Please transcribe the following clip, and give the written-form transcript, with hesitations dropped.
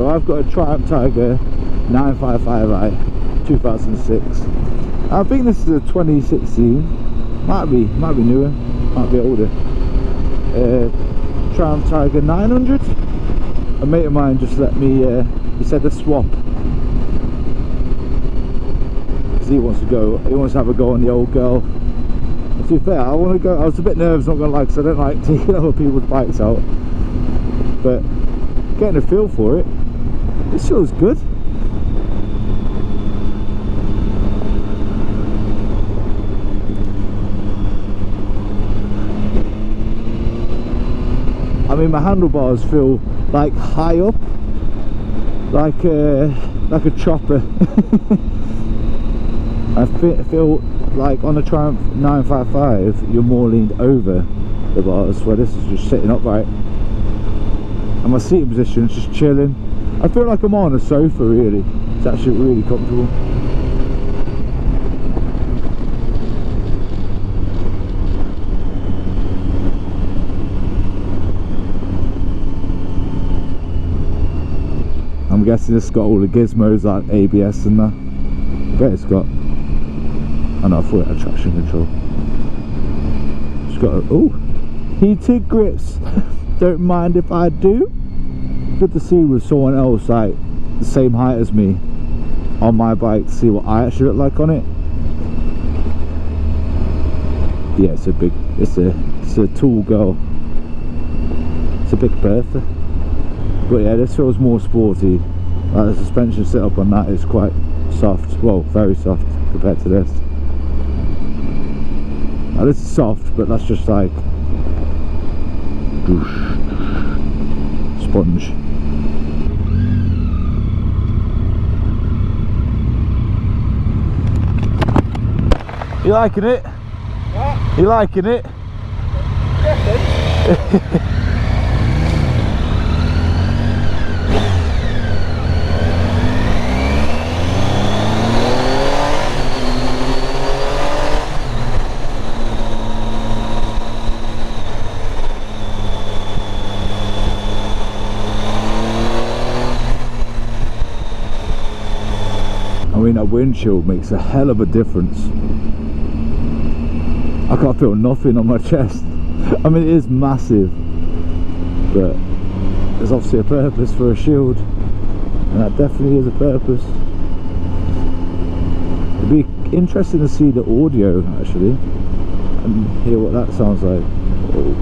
I've got a Triumph Tiger 955i 2006. I think this is a 2016. Might be newer, might be older. Triumph Tiger 900. A mate of mine just let me, he said to swap, because he wants to have a go on the old girl. And to be fair, I want to go. I was a bit nervous, not gonna lie, because I don't like taking other people's bikes out, but getting a feel for it, it feels good. I mean, my handlebars feel like high up, like a chopper. I feel like on a Triumph 955 you're more leaned over the bars, where this is just sitting upright, and my seating position is just chilling. I feel like I'm on a sofa, really. It's actually really comfortable. I'm guessing it's got all the gizmos like ABS and that. I bet it's got, I know, I thought it had traction control. It's got heated grips. Don't mind if I do. Good to see with someone else like the same height as me on my bike to see what I actually look like on it. Yeah, it's a tall girl. It's a big Bertha. But yeah, this feels more sporty. Like the suspension setup on that is quite soft, well, very soft compared to this. Now this is soft, but that's just like sponge. You liking it? What? You liking it? Yes. I mean, that windshield makes a hell of a difference. I can't feel nothing on my chest. I mean, it is massive, but there's obviously a purpose for a shield, and that definitely is a purpose. It'd be interesting to see the audio actually and hear what that sounds like. Oh.